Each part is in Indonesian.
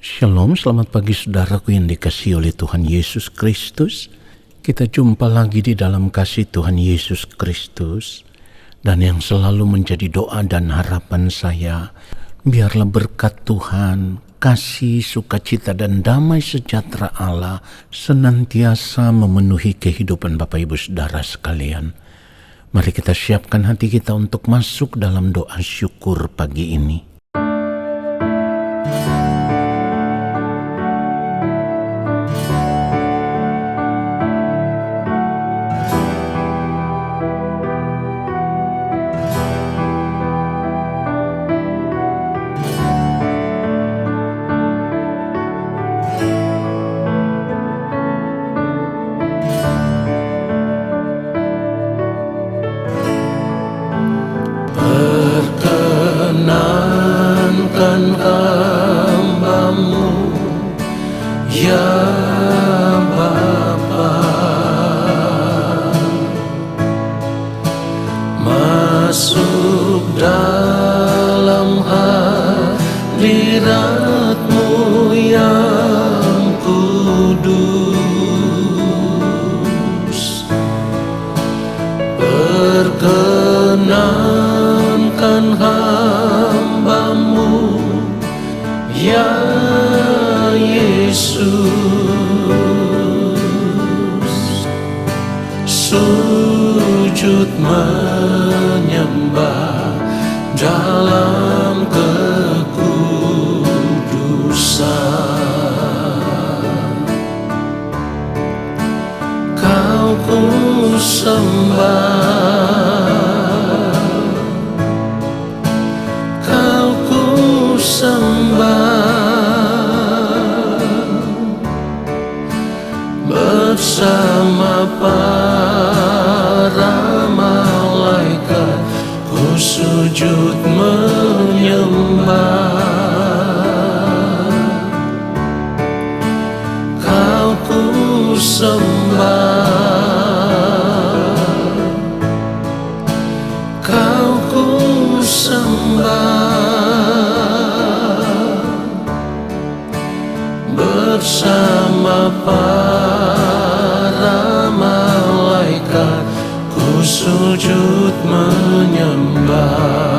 Shalom, selamat pagi saudaraku yang dikasihi oleh Tuhan Yesus Kristus. Kita jumpa lagi di dalam kasih Tuhan Yesus Kristus. Dan yang selalu menjadi doa dan harapan saya, biarlah berkat Tuhan, kasih, sukacita dan damai sejahtera Allah senantiasa memenuhi kehidupan Bapak Ibu Saudara sekalian. Mari kita siapkan hati kita untuk masuk dalam doa syukur pagi ini. Perkenankan hamba-Mu, ya Bapa, masuk dalam hadirat-Mu yang kudus. Perkenankan hamba-Mu, ya Yesus, sujud menyembah dalam kekudusan. Kau ku sembah, Kau ku sembah, bersama para malaikat ku sujud menyembah. Kau ku sembah, Kau ku sembah, bersama para malaikat ku sujud menyembah.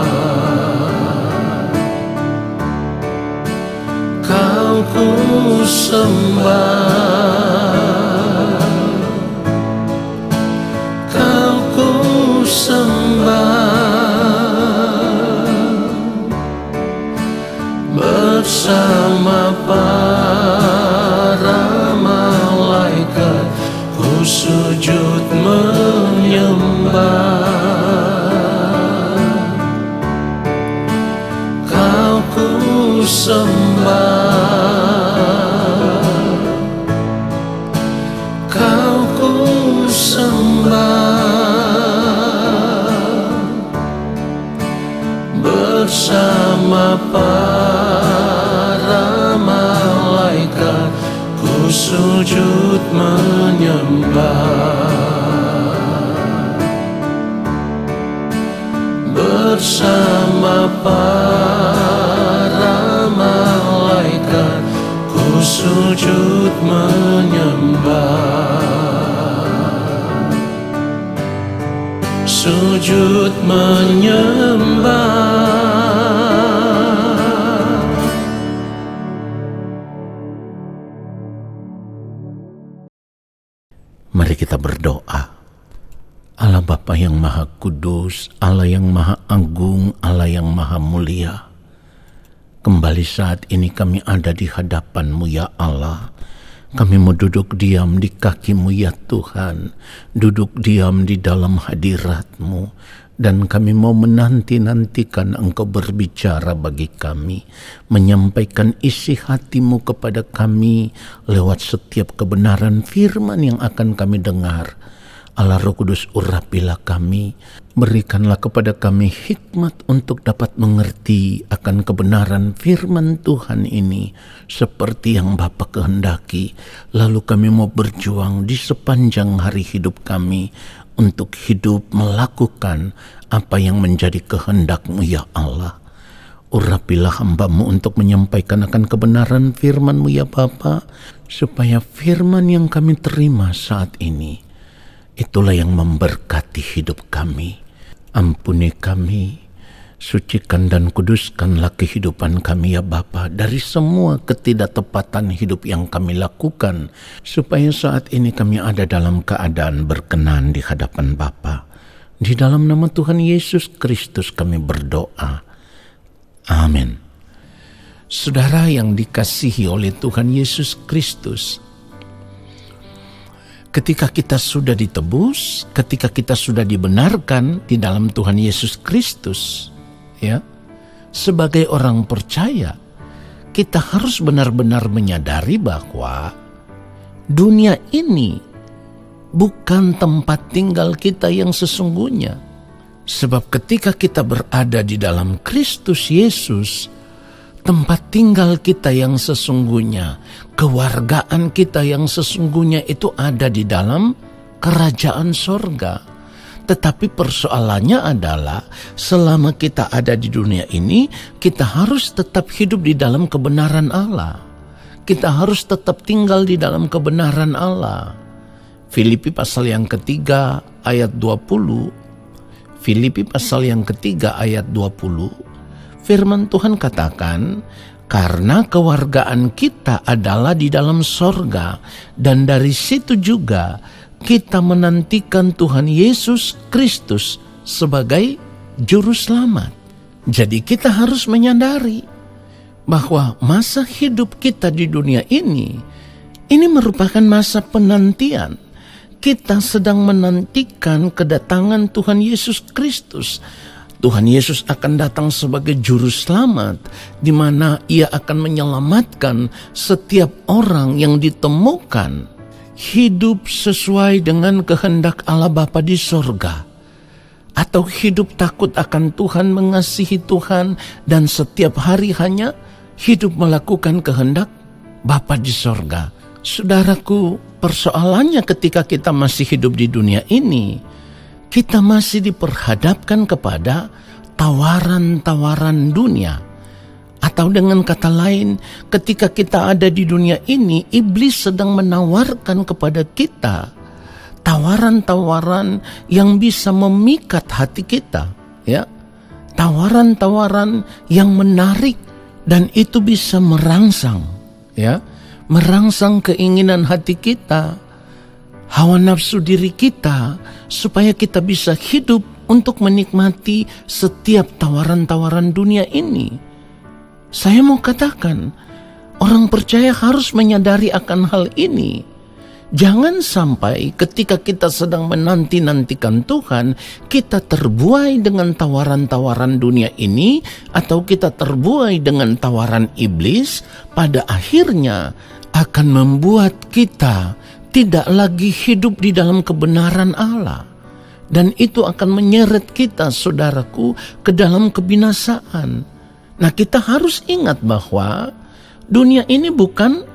Kau ku sembah, Kau ku sembah, bersama para malaikat ku sujud menyembah. Kau ku sembah, Kau ku sembah, bersama para malaikat ku sujud menyembah. Bersama para malaikat ku sujud menyembah. Sujud menyembah. Mari kita berdoa. Allah Bapa yang Maha Kudus, Allah yang Maha Agung, Allah yang Maha Mulia, kembali saat ini kami ada di hadapan-Mu ya Allah. Kami mau duduk diam di kaki-Mu ya Tuhan, duduk diam di dalam hadirat-Mu, dan kami mau menanti-nantikan Engkau berbicara bagi kami, menyampaikan isi hati-Mu kepada kami lewat setiap kebenaran firman yang akan kami dengar. Allah Roh Kudus, urapilah kami, berikanlah kepada kami hikmat untuk dapat mengerti akan kebenaran firman Tuhan ini seperti yang Bapa kehendaki. Lalu kami mau berjuang di sepanjang hari hidup kami untuk hidup melakukan apa yang menjadi kehendak-Mu ya Allah. Urapilah hamba-Mu untuk menyampaikan akan kebenaran firman-Mu ya Bapa, supaya firman yang kami terima saat ini, itulah yang memberkati hidup kami. Ampuni kami, sucikan dan kuduskanlah kehidupan kami ya Bapa, dari semua ketidaktepatan hidup yang kami lakukan, supaya saat ini kami ada dalam keadaan berkenan di hadapan Bapa. Di dalam nama Tuhan Yesus Kristus kami berdoa. Amin. Saudara yang dikasihi oleh Tuhan Yesus Kristus, ketika kita sudah ditebus, ketika kita sudah dibenarkan di dalam Tuhan Yesus Kristus, ya, sebagai orang percaya, kita harus benar-benar menyadari bahwa dunia ini bukan tempat tinggal kita yang sesungguhnya. Sebab ketika kita berada di dalam Kristus Yesus, tempat tinggal kita yang sesungguhnya, kewargaan kita yang sesungguhnya itu ada di dalam kerajaan sorga. Tetapi persoalannya adalah selama kita ada di dunia ini, kita harus tetap hidup di dalam kebenaran Allah. Kita harus tetap tinggal di dalam kebenaran Allah. Filipi pasal yang ketiga ayat 20, Filipi pasal yang ketiga ayat 20, firman Tuhan katakan, karena kewargaan kita adalah di dalam sorga, dan dari situ juga kita menantikan Tuhan Yesus Kristus sebagai juru selamat. Jadi kita harus menyadari bahwa masa hidup kita di dunia ini merupakan masa penantian. Kita sedang menantikan kedatangan Tuhan Yesus Kristus. Tuhan Yesus akan datang sebagai juru selamat, di mana Ia akan menyelamatkan setiap orang yang ditemukan hidup sesuai dengan kehendak Allah Bapa di sorga, atau hidup takut akan Tuhan, mengasihi Tuhan, dan setiap hari hanya hidup melakukan kehendak Bapa di sorga. Saudaraku, persoalannya ketika kita masih hidup di dunia ini, kita masih diperhadapkan kepada tawaran-tawaran dunia. Atau dengan kata lain, ketika kita ada di dunia ini, iblis sedang menawarkan kepada kita tawaran-tawaran yang bisa memikat hati kita, ya. Tawaran-tawaran yang menarik dan itu bisa merangsang, ya. Merangsang keinginan hati kita, hawa nafsu diri kita, supaya kita bisa hidup untuk menikmati setiap tawaran-tawaran dunia ini. Saya mau katakan, orang percaya harus menyadari akan hal ini. Jangan sampai ketika kita sedang menanti-nantikan Tuhan, kita terbuai dengan tawaran-tawaran dunia ini, atau kita terbuai dengan tawaran iblis, pada akhirnya akan membuat kita tidak lagi hidup di dalam kebenaran Allah. Dan itu akan menyeret kita, saudaraku, ke dalam kebinasaan. Nah, kita harus ingat bahwa dunia ini bukan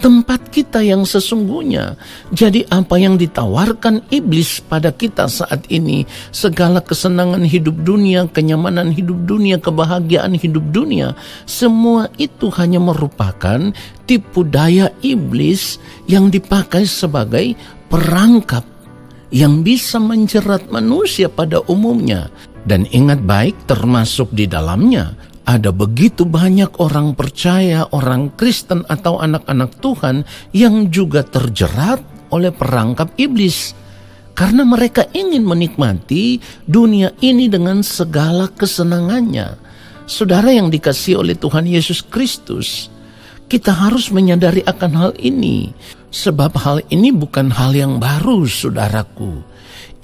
tempat kita yang sesungguhnya. Jadi apa yang ditawarkan iblis pada kita saat ini, segala kesenangan hidup dunia, kenyamanan hidup dunia, kebahagiaan hidup dunia, semua itu hanya merupakan tipu daya iblis yang dipakai sebagai perangkap yang bisa menjerat manusia pada umumnya. Dan ingat baik, termasuk di dalamnya ada begitu banyak orang percaya, orang Kristen atau anak-anak Tuhan yang juga terjerat oleh perangkap iblis. Karena mereka ingin menikmati dunia ini dengan segala kesenangannya. Saudara yang dikasihi oleh Tuhan Yesus Kristus, kita harus menyadari akan hal ini. Sebab hal ini bukan hal yang baru, saudaraku.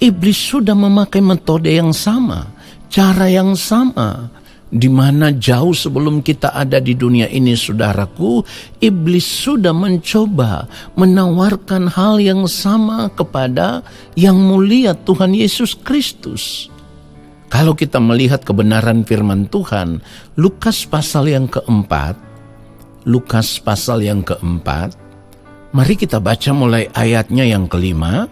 Iblis sudah memakai metode yang sama, cara yang sama, di mana jauh sebelum kita ada di dunia ini, saudaraku, iblis sudah mencoba menawarkan hal yang sama kepada yang mulia Tuhan Yesus Kristus. Kalau kita melihat kebenaran firman Tuhan, Lukas pasal yang keempat, mari kita baca mulai ayatnya yang kelima.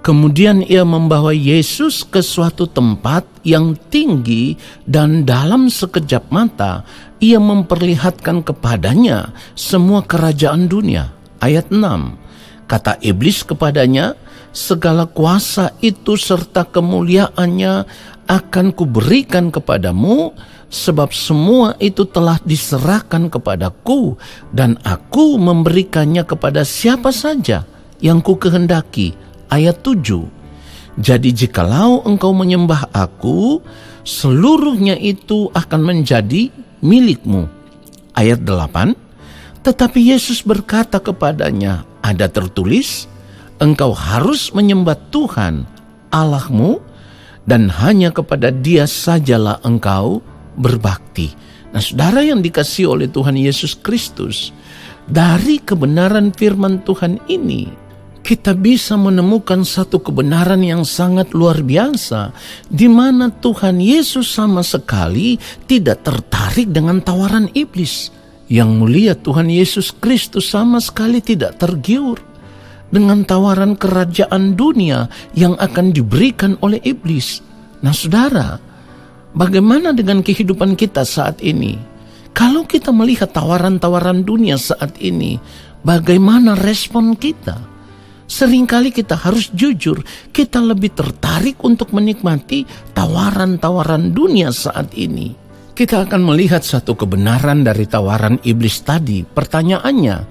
Kemudian ia membawa Yesus ke suatu tempat yang tinggi dan dalam sekejap mata ia memperlihatkan kepadanya semua kerajaan dunia. Ayat 6. Kata iblis kepadanya, segala kuasa itu serta kemuliaannya akan kuberikan kepadamu, sebab semua itu telah diserahkan kepadaku, dan aku memberikannya kepada siapa saja yang ku kehendaki. Ayat 7. Jadi jikalau engkau menyembah aku, seluruhnya itu akan menjadi milikmu. Ayat 8. Tetapi Yesus berkata kepadanya, ada tertulis, engkau harus menyembah Tuhan Allahmu, dan hanya kepada Dia sajalah engkau berbakti. Nah, saudara yang dikasihi oleh Tuhan Yesus Kristus, dari kebenaran firman Tuhan ini, kita bisa menemukan satu kebenaran yang sangat luar biasa, di mana Tuhan Yesus sama sekali tidak tertarik dengan tawaran iblis. Yang mulia Tuhan Yesus Kristus sama sekali tidak tergiur dengan tawaran kerajaan dunia yang akan diberikan oleh iblis. Nah, saudara, bagaimana dengan kehidupan kita saat ini? Kalau kita melihat tawaran-tawaran dunia saat ini, bagaimana respon kita? Seringkali kita harus jujur, kita lebih tertarik untuk menikmati tawaran-tawaran dunia saat ini. Kita akan melihat satu kebenaran dari tawaran iblis tadi. Pertanyaannya,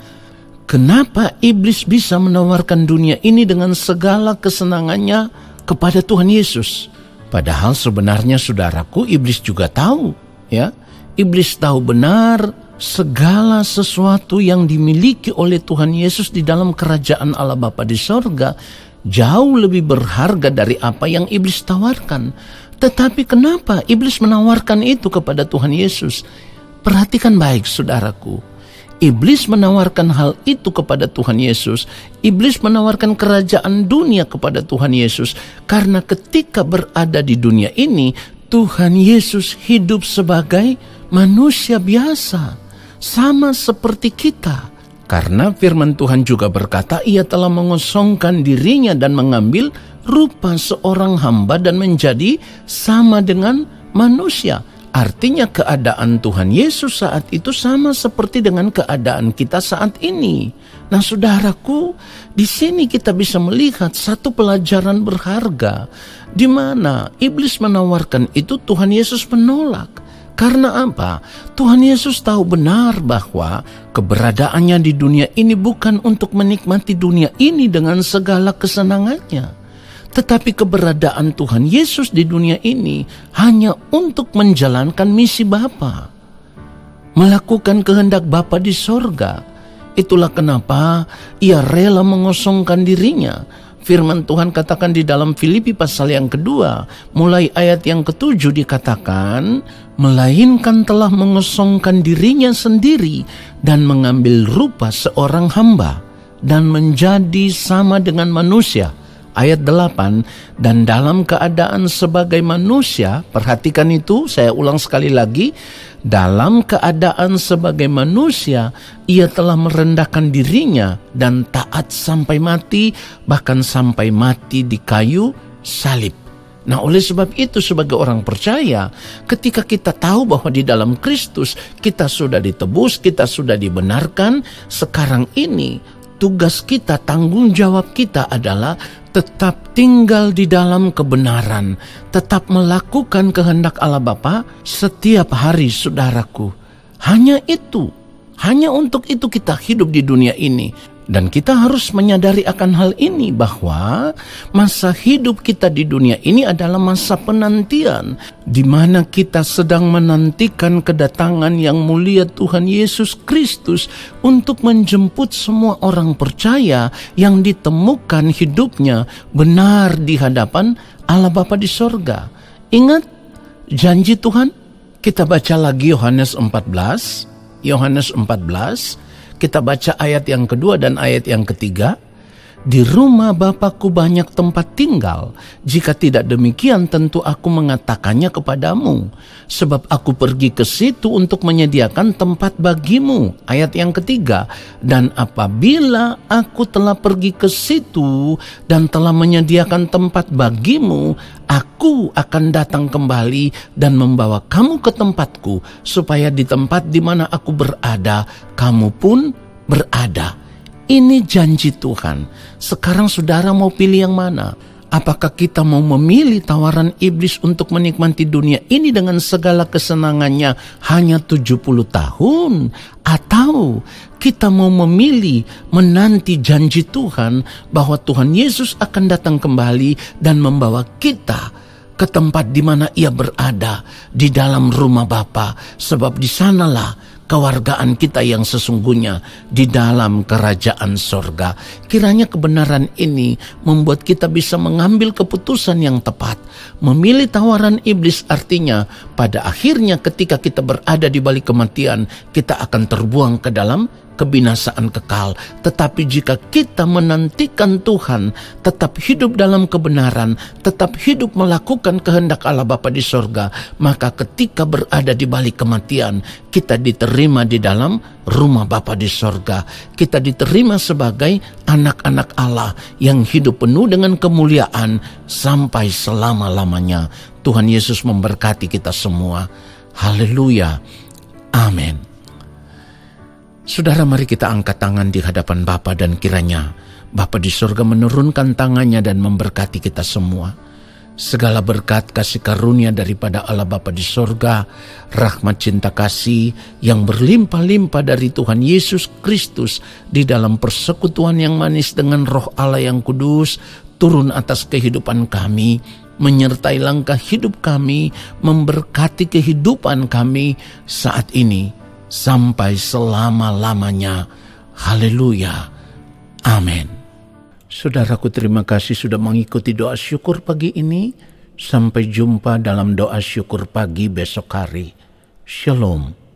kenapa iblis bisa menawarkan dunia ini dengan segala kesenangannya kepada Tuhan Yesus? Padahal sebenarnya saudaraku, iblis juga tahu, ya. Iblis tahu benar segala sesuatu yang dimiliki oleh Tuhan Yesus di dalam kerajaan Allah Bapa di sorga jauh lebih berharga dari apa yang iblis tawarkan. Tetapi kenapa iblis menawarkan itu kepada Tuhan Yesus? Perhatikan baik saudaraku. Iblis menawarkan hal itu kepada Tuhan Yesus. Iblis menawarkan kerajaan dunia kepada Tuhan Yesus. Karena ketika berada di dunia ini, Tuhan Yesus hidup sebagai manusia biasa, sama seperti kita. Karena firman Tuhan juga berkata, ia telah mengosongkan dirinya dan mengambil rupa seorang hamba dan menjadi sama dengan manusia. Artinya keadaan Tuhan Yesus saat itu sama seperti dengan keadaan kita saat ini. Nah, saudaraku, di sini kita bisa melihat satu pelajaran berharga, di mana iblis menawarkan itu, Tuhan Yesus menolak. Karena apa? Tuhan Yesus tahu benar bahwa keberadaannya di dunia ini bukan untuk menikmati dunia ini dengan segala kesenangannya. Tetapi keberadaan Tuhan Yesus di dunia ini hanya untuk menjalankan misi Bapa, melakukan kehendak Bapa di sorga. Itulah kenapa ia rela mengosongkan dirinya. Firman Tuhan katakan di dalam Filipi pasal yang kedua, mulai ayat yang ke-7 dikatakan, melainkan telah mengosongkan dirinya sendiri dan mengambil rupa seorang hamba dan menjadi sama dengan manusia. Ayat 8, dan dalam keadaan sebagai manusia, perhatikan itu, saya ulang sekali lagi, dalam keadaan sebagai manusia, ia telah merendahkan dirinya dan taat sampai mati, bahkan sampai mati di kayu salib. Nah, oleh sebab itu sebagai orang percaya, ketika kita tahu bahwa di dalam Kristus kita sudah ditebus, kita sudah dibenarkan, sekarang ini tugas kita, tanggung jawab kita adalah tetap tinggal di dalam kebenaran, tetap melakukan kehendak Allah Bapa setiap hari, saudaraku. Hanya itu, hanya untuk itu kita hidup di dunia ini. Dan kita harus menyadari akan hal ini, bahwa masa hidup kita di dunia ini adalah masa penantian, di mana kita sedang menantikan kedatangan yang mulia Tuhan Yesus Kristus untuk menjemput semua orang percaya yang ditemukan hidupnya benar di hadapan Allah Bapa di sorga. Ingat janji Tuhan? Kita baca lagi Yohanes 14. Kita baca ayat yang kedua dan ayat yang ketiga. Di rumah Bapakku banyak tempat tinggal. Jika tidak demikian, tentu aku mengatakannya kepadamu. Sebab aku pergi ke situ untuk menyediakan tempat bagimu. Ayat yang ketiga, dan apabila aku telah pergi ke situ dan telah menyediakan tempat bagimu, aku akan datang kembali dan membawa kamu ke tempatku, supaya di tempat di mana aku berada, kamu pun berada. Ini janji Tuhan. Sekarang saudara mau pilih yang mana? Apakah kita mau memilih tawaran iblis untuk menikmati dunia ini dengan segala kesenangannya hanya 70 tahun? Atau kita mau memilih menanti janji Tuhan bahwa Tuhan Yesus akan datang kembali dan membawa kita ke tempat di mana Ia berada, di dalam rumah Bapa, sebab di sanalah kewargaan kita yang sesungguhnya, di dalam kerajaan sorga. Kiranya kebenaran ini membuat kita bisa mengambil keputusan yang tepat. Memilih tawaran iblis artinya pada akhirnya ketika kita berada di balik kematian, kita akan terbuang ke dalam kebinasaan kekal. Tetapi jika kita menantikan Tuhan, tetap hidup dalam kebenaran, tetap hidup melakukan kehendak Allah Bapa di sorga, maka ketika berada di balik kematian, kita diterima di dalam rumah Bapa di sorga. Kita diterima sebagai anak-anak Allah yang hidup penuh dengan kemuliaan sampai selama-lamanya. Tuhan Yesus memberkati kita semua. Haleluya. Amin. Saudara, mari kita angkat tangan di hadapan Bapa dan kiranya Bapa di surga menurunkan tangannya dan memberkati kita semua. Segala berkat kasih karunia daripada Allah Bapa di surga, rahmat cinta kasih yang berlimpah-limpah dari Tuhan Yesus Kristus di dalam persekutuan yang manis dengan Roh Allah yang kudus, turun atas kehidupan kami, menyertai langkah hidup kami, memberkati kehidupan kami saat ini sampai selama-lamanya. Haleluya. Amin. Saudaraku, terima kasih sudah mengikuti doa syukur pagi ini. Sampai jumpa dalam doa syukur pagi besok hari. Shalom.